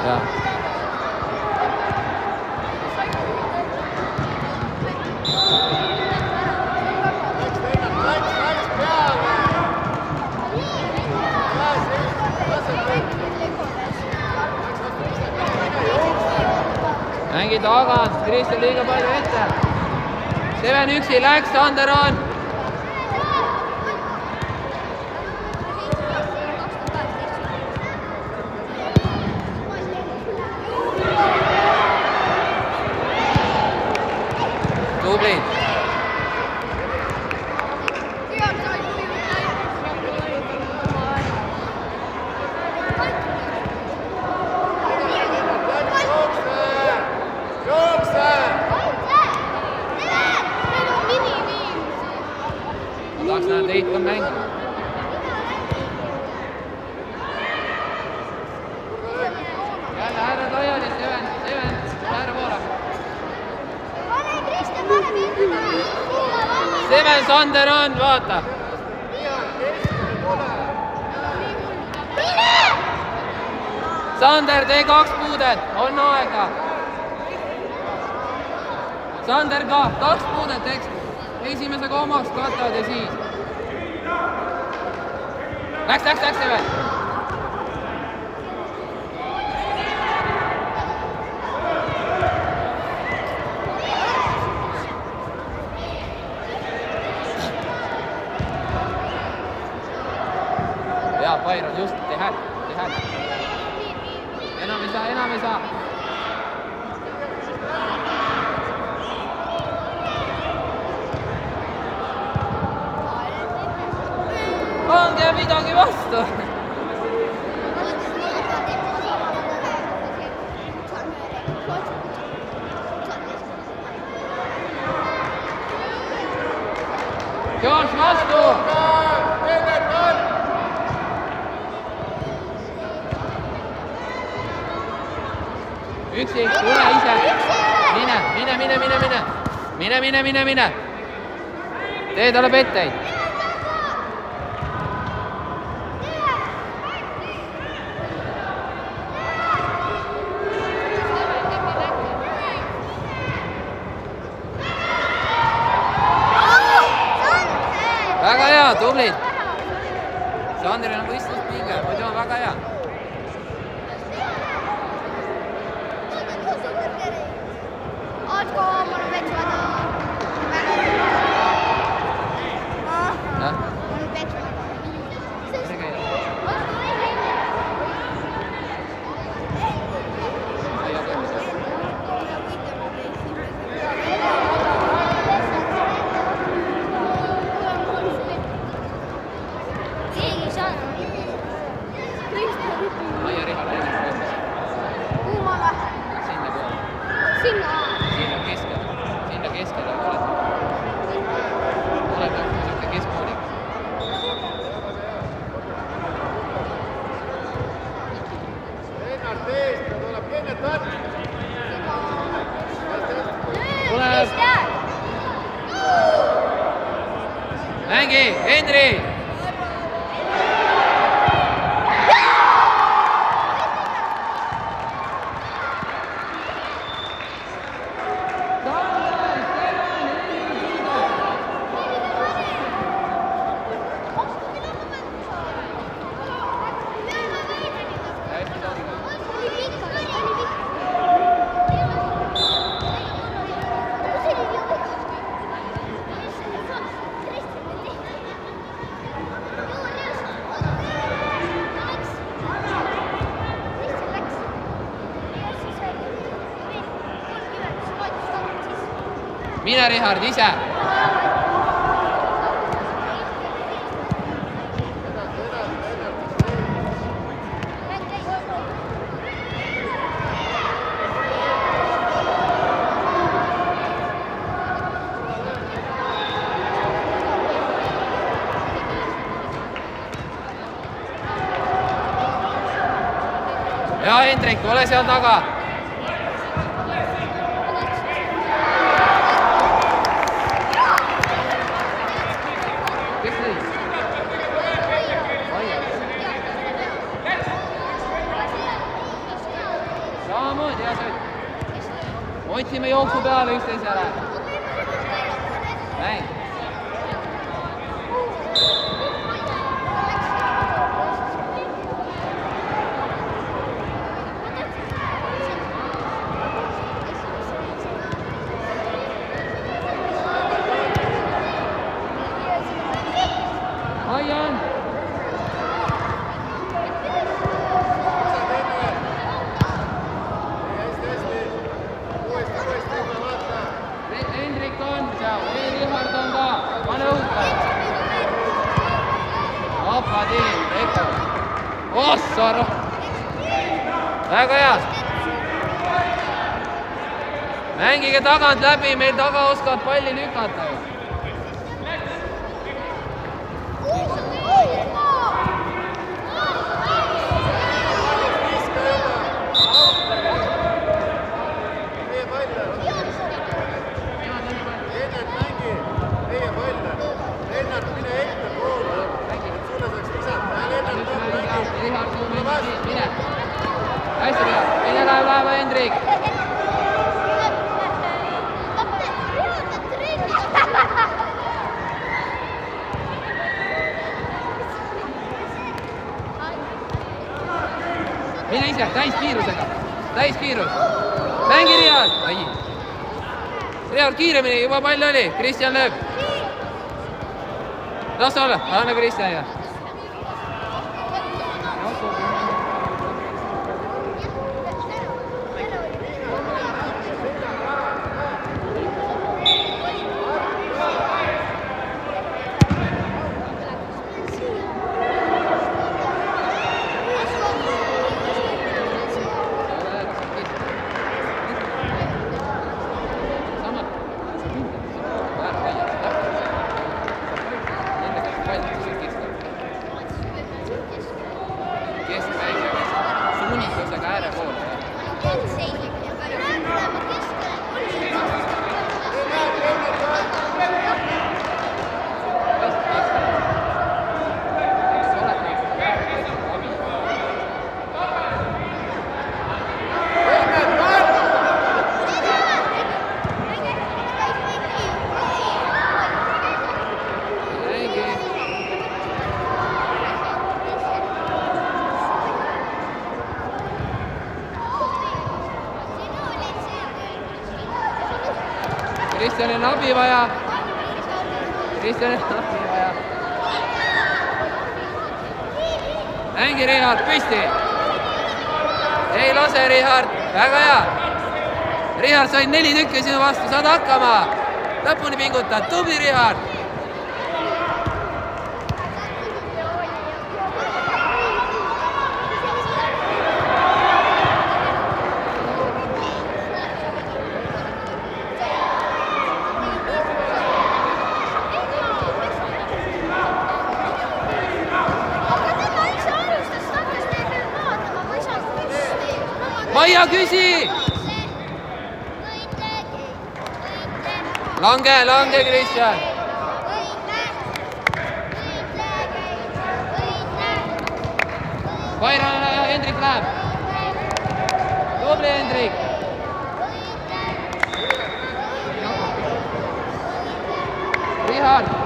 Jaa. Mängi tagant, Kristjan liiga palju ette. Seven üksi läks, Sander on. Tublid. Tahaks näha teid ka mängi. Jälle härra laiali, Seven, härra poole. Seven, Sander on, vaata. Sander, tee 2 puudet, on aega. Sander ka, 2 puudet, eks. Esimesega omaks katad ja siis. Läks, Seven. Jaa, Byron, just, tee hääl. Enam ei saa. Pange midagi vastu. Joos vastu. Üksi, tule ise. Mine. Tee talle petteid. Väga hea, tublid. Sandril on võistluspinge, muidu on väga hea. Sinna keskele oled. Oled niisugune keskpoolik. Lennart eest, ta tuleb Kennet Ann. Tuleb. Mängi, Henri. Mine, Richard, ise. Ja Hendrik, ole seal taga. samamoodi, hea sõit. Otsime jooksu peale üksteisele. Mäng. Hoian. Hendrik on seal, Richard on ka, pane õhku. Appa tee, Eko. Ossar. Väga hea. Mängige tagant läbi, meil taga oskavad palli lükata. Hästi peab, mine läheb Hendrik. Mine ise, täiskiirusega, täiskiirus. Mängi Riial. Riial kiiremini, juba pall oli, Kristjan lööb. Las olla, anna Kristjanile. Suunitlusega ääre poole. Kristjanil on abi vaja. Kristjanil on abi vaja. Mängi Richard, püsti. Ei lase Richard, väga hea. Richard said 4 tükki sinu vastu, saad hakkama. Lõpuni pingutad, tubli Richard. Maia, küsi! Lange, Kristjan! Vairale ja Hendrik läheb. Tubli Hendrik!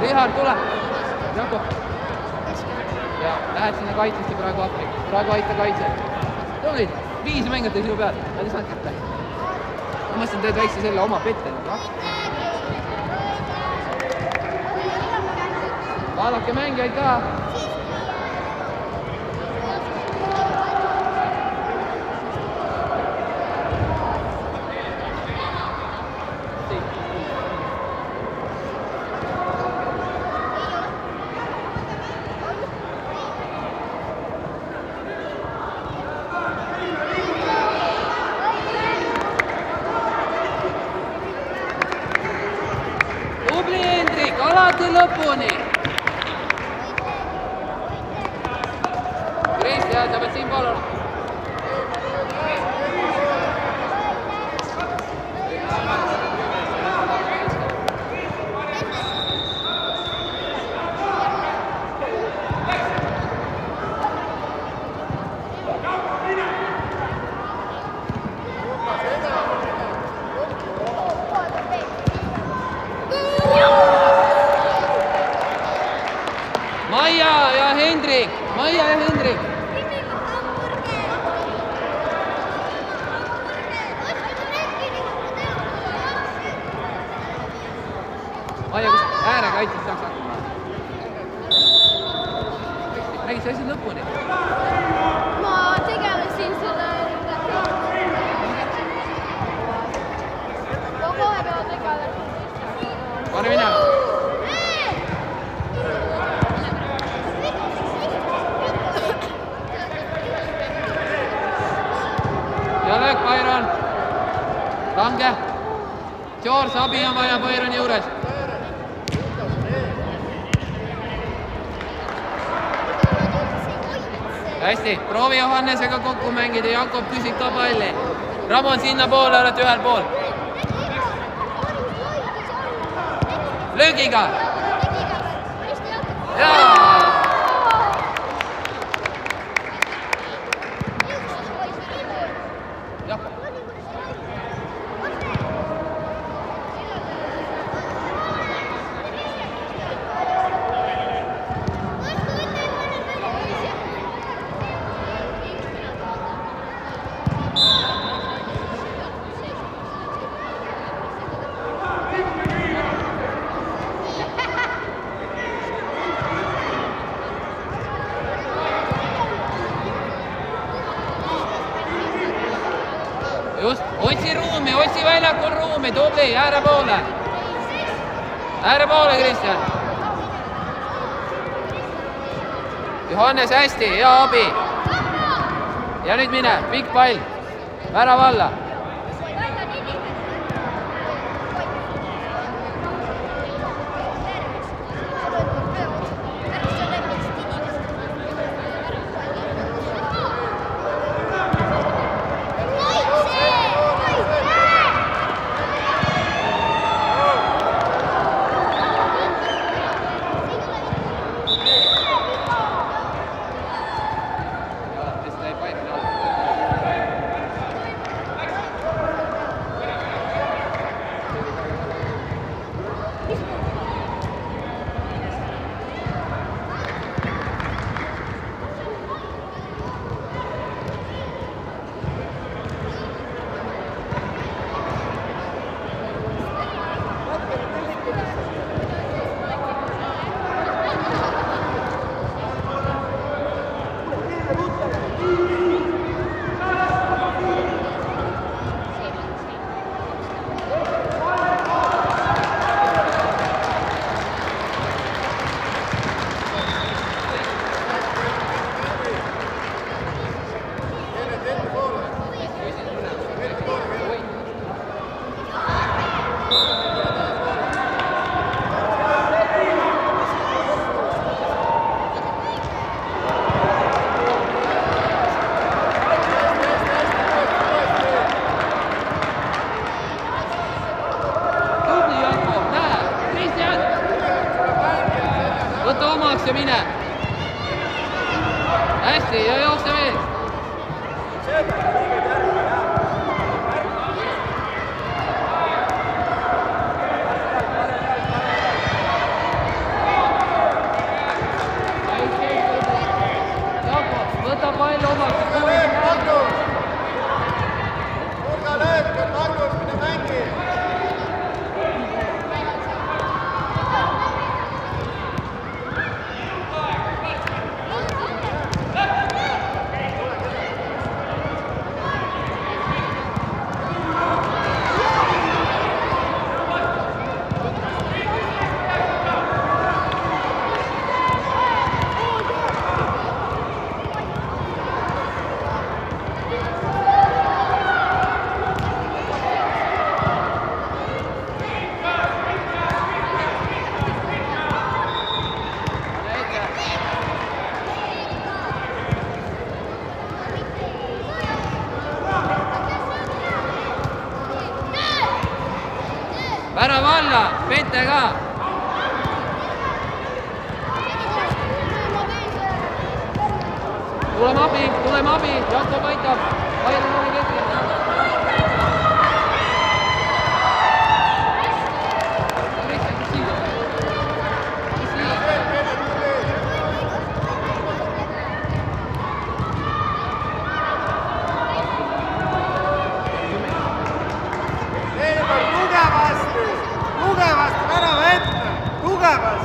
Richard, tule! Jakob! Ja, lähed sinna kaitsesse praegu appi. Praegu aita kaitse. Tublid! 5 mängijat sinu peal, nad ei saanud kätte. Ma mõtlesin, teed väikse selle oma pette. Vaadake mängijaid ka. Alati lõpuni. kaitses saaks hakkama. Räägi see asi lõpuni. Ma tegelesin selle kohe peavad tegelema. Pane minna. Ja löök Byron. Lange. George, abi on vaja Byroni juures. Hästi, proovi Johannesega kokku mängida, Jakob küsib ka palli. Ramon sinna poole, olete ühel pool. Löögiga. Jaa! Jakob. Just, otsi väljakul ruumi, tubli, ääre poole. Ääre poole, Kristjan. Johannes, hästi, hea abi. Ja nüüd mine, pikk pall. Värava alla. Võta omaks ja mine. Hästi, ja jookse veel. Jakob, võta pall omaks. Nurga löök on Magnus, mine mängi. Värava alla, Pente ka. Tuleme abi, Jakob aitab. Aitab oli keskel. Kristjan, mis siin on? Mis siin on? Tugevasti, värava ette, tugevasti.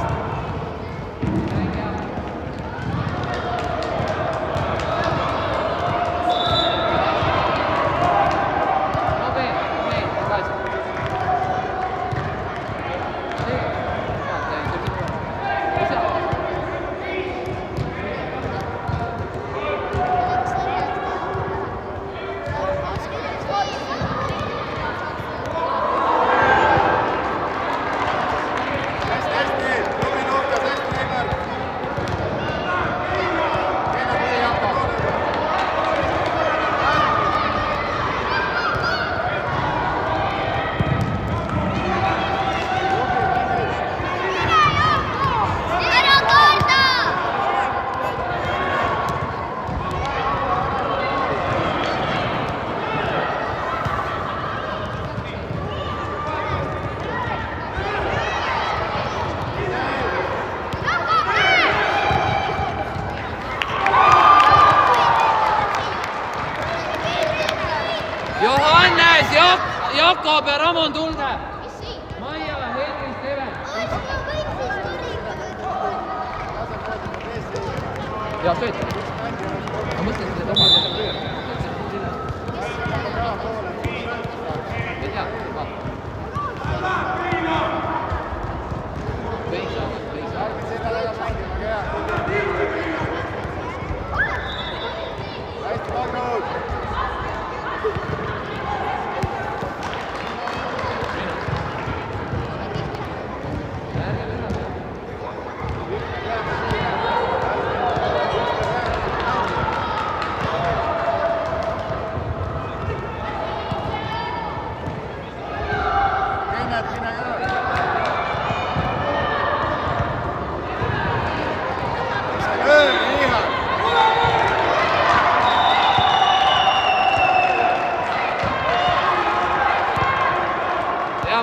Johannes, Jakob ja Ramon, tulge! Maia, Henri, Steven. Ja, sööd. Ma mõtlen seda oma seda pööra. Ei tea, vaata. Kõik saavad. Hästi pannud!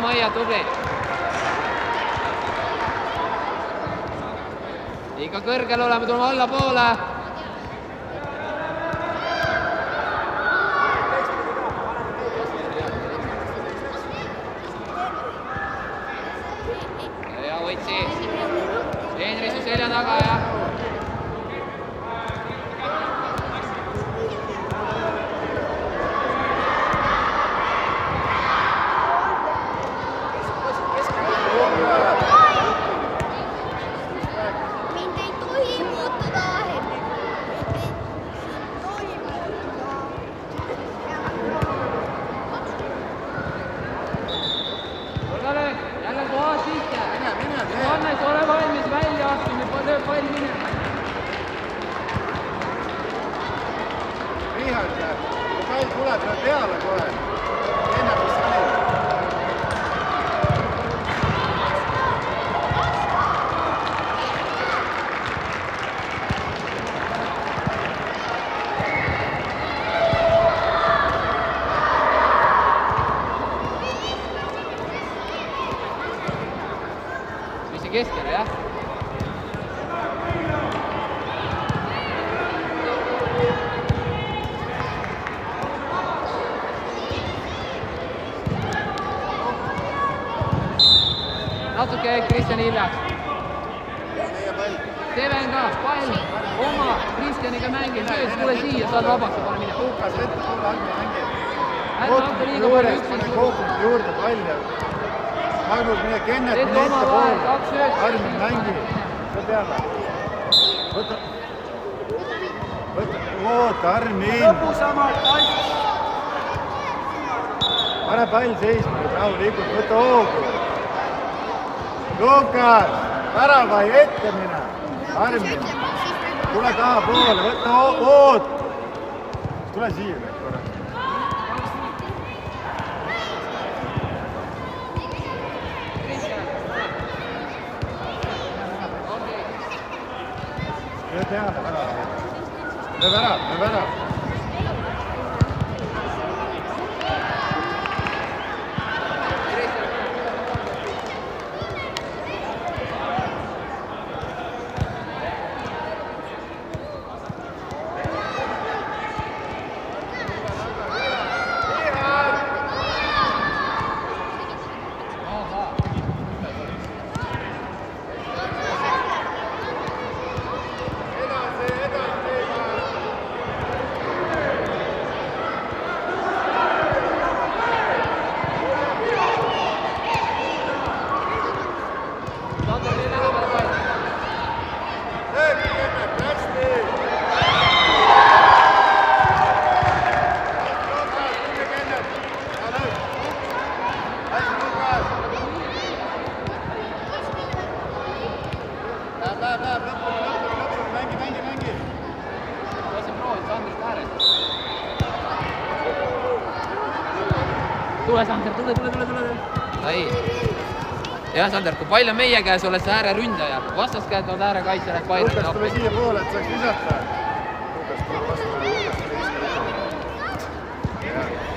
Maia, tubli. Liiga kõrgel oleme, tuleme alla poole. Ja võtsi. Henri su selja taga ja. Johannes, ole valmis välja astuma, lööb pall minema. Richard, kui pall tuleb peale kohe. Enne mis oli. Keskel, jah? Natuke Kristjan hiljaks. Steven ka, pall oma Kristjaniga mängib, tule siia, saad vabaks ja pane minema. Lukas, ette tule, mängi. Ärme hakka liiga palju üksin suruda. Juurde pall. Magnus, mine Kennet, mine ette poole. Armin, mängi. See peale. Võta. Oota, Armin. Lõpusamalt, Ants. Pane pall seisma, rahulikult, võta hoogu. Lukas, väravai ette mine. Armin, tule taha poole, võta oot. Tule siia. Peale, värav. Tule, Sander, tule. Ai. Jah, Sander, kui pall on meie käes, oled sa ääreründaja. Vastaskäed on äärekaitsjale, et pall Lukas, tule siia poole, et saaks visata. Lukas, tule vastu.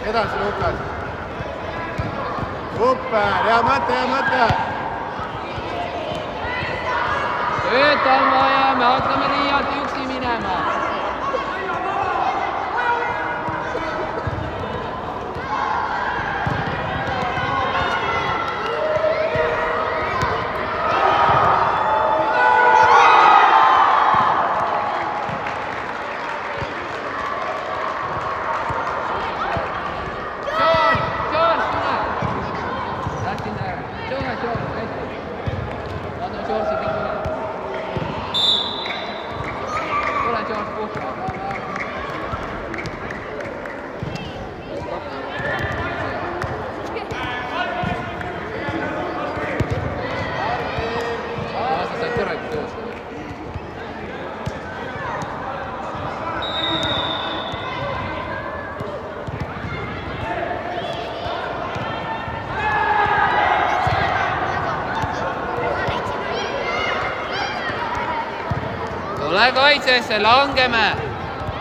Edasi, Lukas. Super, hea mõte. Tööd on vaja, me hakkame liialt üksi minema. tule kaitsesse, langeme.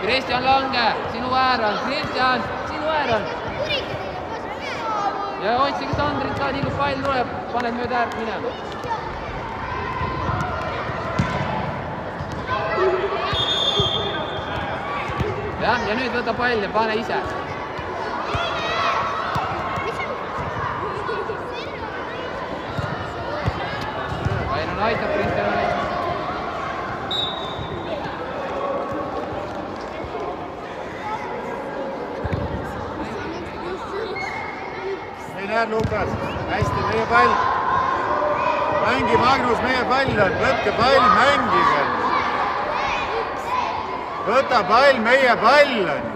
Kristjan lange, sinu väär on. Kristjan, sinu väär on. Ja otsige Sandrit ka, nii kui pall tuleb, paned mööda äärt minema. Jah, ja nüüd võta pall ja pane ise. Airon aitab Kristjanile. ei näe Lukas, hästi, meie pall. Mängi Magnus, meie pall on, võtke pall, mängige. Võta pall, meie pall on.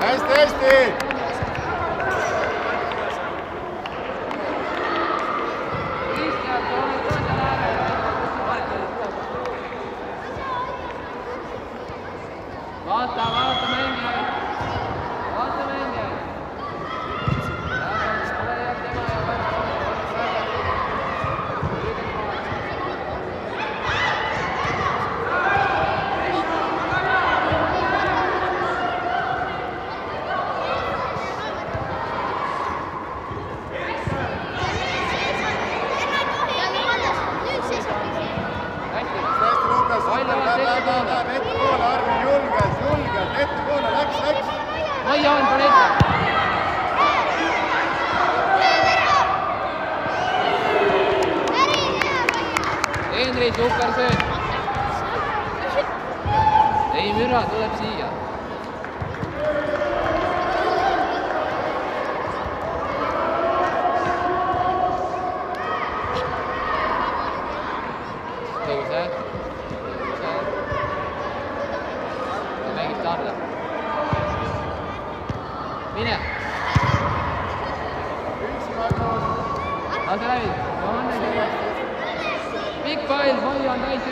Hästi, hästi! Vaata mängijaid. Vaata mängijaid. Ole hea tema ja vaata. Hästi, Lukas, läheb ettepoole, Armin, julgelt, ettepoole, läks. Maia on, pane ette. Henri, super sööt. Ei müra, tuleb siia. Tõuse. Ja mängib taarda. Mine. Lase läbi. Pikk pall, Maia on täitsa